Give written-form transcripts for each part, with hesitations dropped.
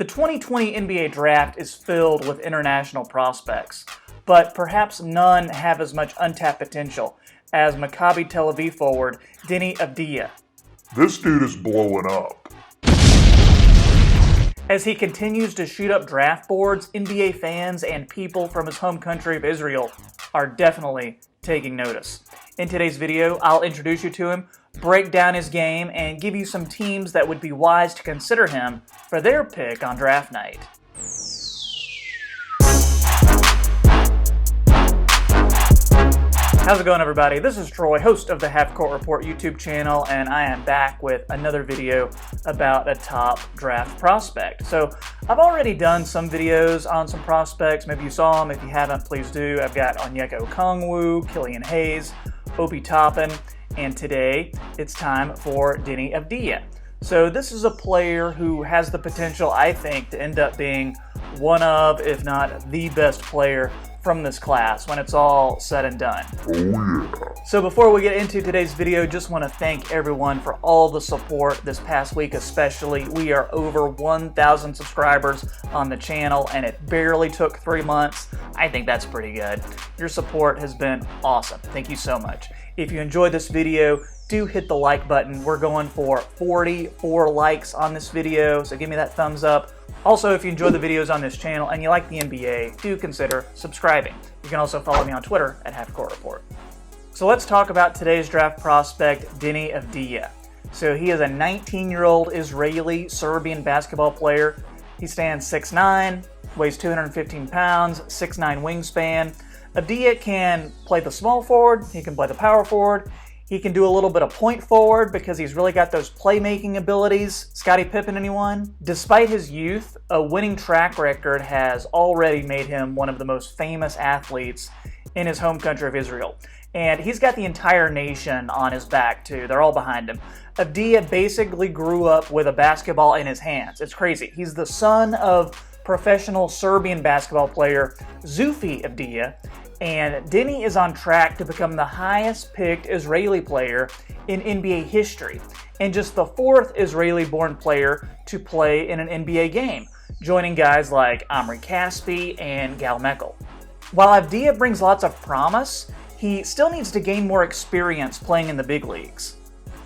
The 2020 NBA Draft is filled with international prospects, but perhaps none have as much untapped potential as Maccabi Tel Aviv forward Deni Avdija. This dude is blowing up. As he continues to shoot up draft boards, NBA fans and people from his home country of Israel are definitely taking notice. In today's video, I'll introduce you to him, break down his game, and give you some teams that would be wise to consider him for their pick on draft night. How's it going, everybody? This is Troy, host of the Half Court Report YouTube channel, and I am back with another video about a top draft prospect. So I've already done some videos on some prospects. Maybe you saw them. If you haven't, please do. I've got Onyeka Okongwu, Killian Hayes, Obi Toppin, and today it's time for Deni Avdija. So this is a player who has the potential, I think, to end up being one of, if not the best player from this class when it's all said and done. Oh yeah. So before we get into today's video, just want to thank everyone for all the support this past week especially. We are over 1,000 subscribers on the channel and it barely took 3 months. I think that's pretty good. Your support has been awesome. Thank you so much. If you enjoyed this video, do hit the like button. We're going for 44 likes on this video, so give me that thumbs up. Also, if you enjoy the videos on this channel and you like the NBA, do consider subscribing. You can also follow me on Twitter at Half Court Report. So let's talk about today's draft prospect, Deni Avdija. So he is a 19-year-old Israeli-Serbian basketball player. He stands 6'9", weighs 215 pounds, 6'9" wingspan. Avdija can play the small forward, he can play the power forward, he can do a little bit of point forward because he's really got those playmaking abilities. Scottie Pippen, anyone? Despite his youth, a winning track record has already made him one of the most famous athletes in his home country of Israel. And he's got the entire nation on his back too. They're all behind him. Avdija basically grew up with a basketball in his hands. It's crazy. He's the son of professional Serbian basketball player Zufi Avdija. And Deni is on track to become the highest picked Israeli player in NBA history, and just the 4th Israeli-born player to play in an NBA game, joining guys like Omri Caspi and Gal Mekel. While Avdija brings lots of promise, he still needs to gain more experience playing in the big leagues.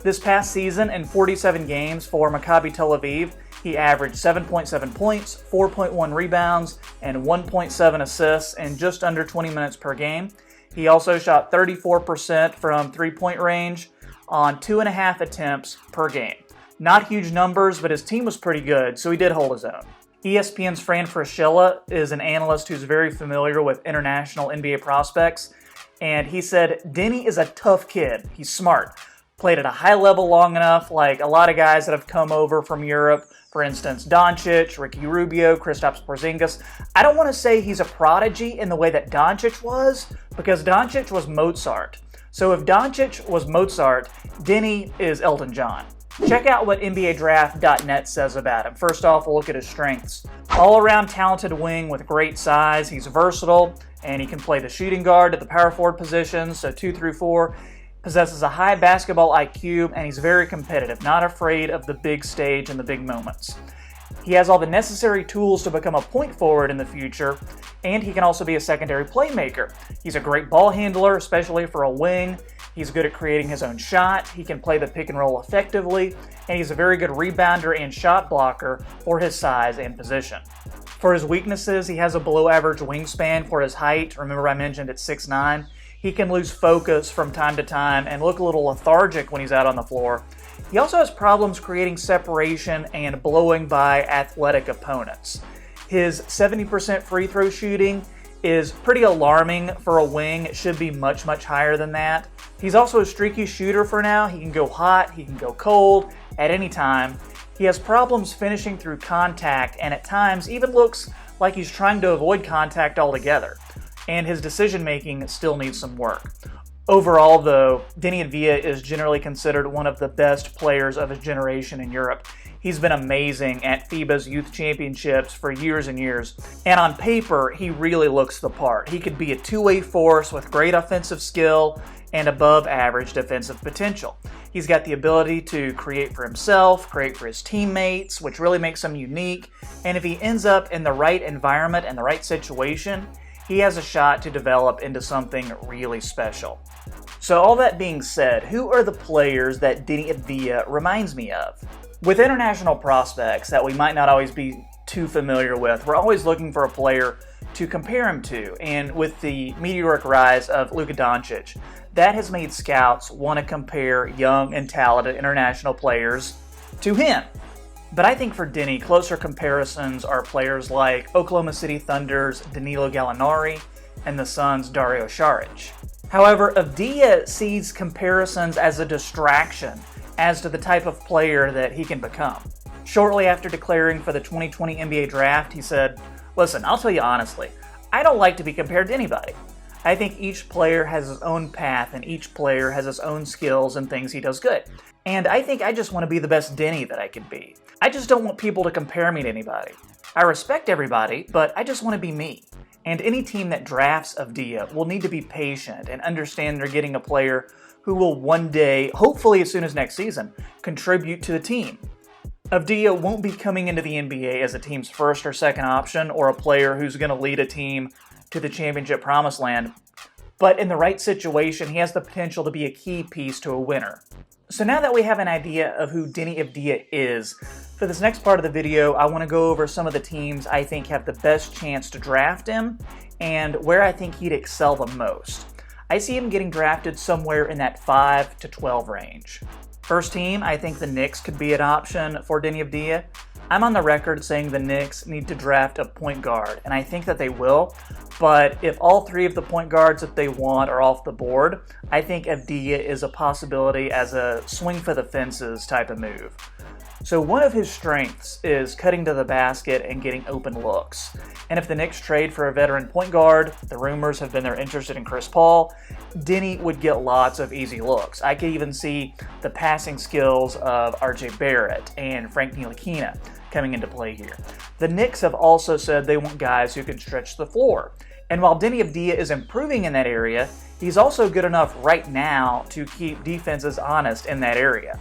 This past season, in 47 games for Maccabi Tel Aviv, he averaged 7.7 points, 4.1 rebounds, and 1.7 assists in just under 20 minutes per game. He also shot 34% from three-point range on 2.5 attempts per game. Not huge numbers, but his team was pretty good, so he did hold his own. ESPN's Fran Fraschilla is an analyst who's very familiar with international NBA prospects, and he said, Deni is a tough kid. He's smart. Played at a high level long enough, like a lot of guys that have come over from Europe. For instance, Doncic, Ricky Rubio, Kristaps Porzingis. I don't want to say he's a prodigy in the way that Doncic was, because Doncic was Mozart. So if Doncic was Mozart, Deni is Elton John. Check out what NBADraft.net says about him. First off, we'll look at his strengths. All-around talented wing with great size. He's versatile, and he can play the shooting guard at the power forward positions, so 2 through 4. Possesses a high basketball IQ, and he's very competitive, not afraid of the big stage and the big moments. He has all the necessary tools to become a point forward in the future, and he can also be a secondary playmaker. He's a great ball handler, especially for a wing. He's good at creating his own shot. He can play the pick and roll effectively, and he's a very good rebounder and shot blocker for his size and position. For his weaknesses, he has a below average wingspan for his height. Remember I mentioned it's 6'9". He can lose focus from time to time and look a little lethargic when he's out on the floor. He also has problems creating separation and blowing by athletic opponents. His 70% free throw shooting is pretty alarming for a wing. It should be much, much higher than that. He's also a streaky shooter for now. He can go hot, he can go cold at any time. He has problems finishing through contact and at times even looks like he's trying to avoid contact altogether. And his decision-making still needs some work. Overall, though, Deni Avdija is generally considered one of the best players of his generation in Europe. He's been amazing at FIBA's Youth Championships for years and years, and on paper, he really looks the part. He could be a two-way force with great offensive skill and above average defensive potential. He's got the ability to create for himself, create for his teammates, which really makes him unique. And if he ends up in the right environment and the right situation, he has a shot to develop into something really special. So all that being said, who are the players that Deni Avdija reminds me of? With international prospects that we might not always be too familiar with, we're always looking for a player to compare him to. And with the meteoric rise of Luka Doncic, that has made scouts want to compare young and talented international players to him. But I think for Deni, closer comparisons are players like Oklahoma City Thunder's Danilo Gallinari and the Suns' Dario Saric. However, Avdija sees comparisons as a distraction as to the type of player that he can become. Shortly after declaring for the 2020 NBA draft, he said, "Listen, I'll tell you honestly, I don't like to be compared to anybody. I think each player has his own path and each player has his own skills and things he does good. And I think I just want to be the best Deni that I can be. I just don't want people to compare me to anybody. I respect everybody, but I just want to be me." And any team that drafts Avdija will need to be patient and understand they're getting a player who will one day, hopefully as soon as next season, contribute to the team. Avdija won't be coming into the NBA as a team's first or second option or a player who's going to lead a team to the championship promised land, but in the right situation, he has the potential to be a key piece to a winner. So now that we have an idea of who Deni Avdija is, for this next part of the video, I want to go over some of the teams I think have the best chance to draft him and where I think he'd excel the most. I see him getting drafted somewhere in that 5 to 12 range. First team, I think the Knicks could be an option for Deni Avdija. I'm on the record saying the Knicks need to draft a point guard, and I think that they will, but if all three of the point guards that they want are off the board, I think Avdija is a possibility as a swing for the fences type of move. So one of his strengths is cutting to the basket and getting open looks. And if the Knicks trade for a veteran point guard, the rumors have been they're interested in Chris Paul, Deni would get lots of easy looks. I could even see the passing skills of RJ Barrett and Frank Ntilikina coming into play here. The Knicks have also said they want guys who can stretch the floor. And while Deni Avdija is improving in that area, he's also good enough right now to keep defenses honest in that area.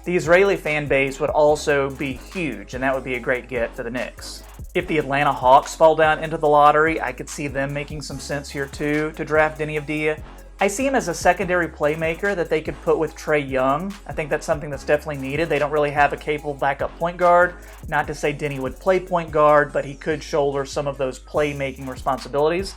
The Israeli fan base would also be huge, and that would be a great get for the Knicks. If the Atlanta Hawks fall down into the lottery, I could see them making some sense here too to draft Deni Avdija. I see him as a secondary playmaker that they could put with Trae Young. I think that's something that's definitely needed. They don't really have a capable backup point guard. Not to say Deni would play point guard, but he could shoulder some of those playmaking responsibilities.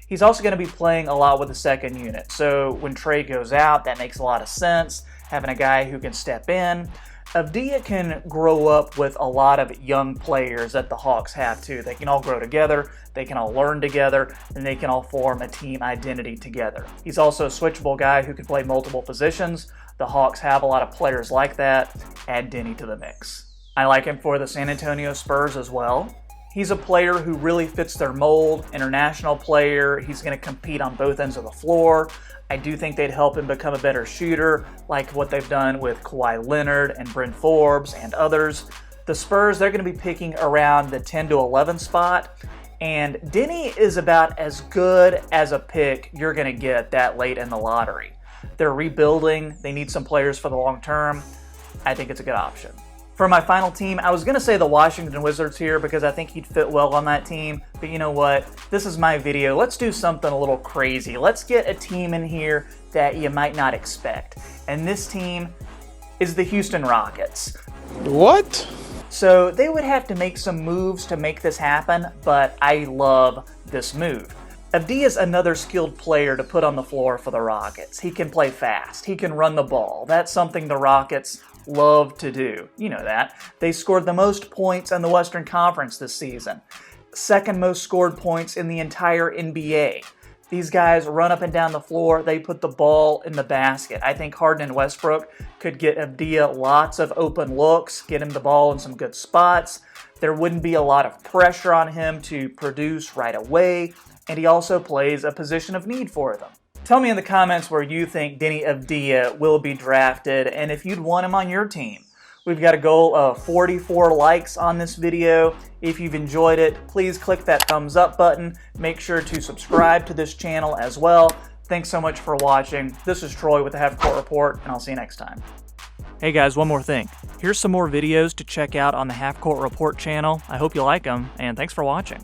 He's also going to be playing a lot with the second unit. So when Trae goes out, that makes a lot of sense, having a guy who can step in. Avdija can grow up with a lot of young players that the Hawks have too. They can all grow together, they can all learn together, and they can all form a team identity together. He's also a switchable guy who can play multiple positions. The Hawks have a lot of players like that. Add Deni to the mix. I like him for the San Antonio Spurs as well. He's a player who really fits their mold, international player. He's going to compete on both ends of the floor. I do think they'd help him become a better shooter, like what they've done with Kawhi Leonard and Bryn Forbes and others. The Spurs, they're going to be picking around the 10 to 11 spot, and Deni is about as good as a pick you're going to get that late in the lottery. They're rebuilding. They need some players for the long term. I think it's a good option. For my final team, I was going to say the Washington Wizards here because I think he'd fit well on that team. But you know what? This is my video. Let's do something a little crazy. Let's get a team in here that you might not expect. And this team is the Houston Rockets. What? So they would have to make some moves to make this happen, but I love this move. Avdija is another skilled player to put on the floor for the Rockets. He can play fast. He can run the ball. That's something the Rockets love to do. You know that. They scored the most points in the Western Conference this season. Second most scored points in the entire NBA. These guys run up and down the floor. They put the ball in the basket. I think Harden and Westbrook could get Avdija lots of open looks, get him the ball in some good spots. There wouldn't be a lot of pressure on him to produce right away, and he also plays a position of need for them. Tell me in the comments where you think Deni Avdija will be drafted and if you'd want him on your team. We've got a goal of 44 likes on this video. If you've enjoyed it, please click that thumbs up button. Make sure to subscribe to this channel as well. Thanks so much for watching. This is Troy with the Half Court Report, and I'll see you next time. Hey guys, one more thing. Here's some more videos to check out on the Half Court Report channel. I hope you like them, and thanks for watching.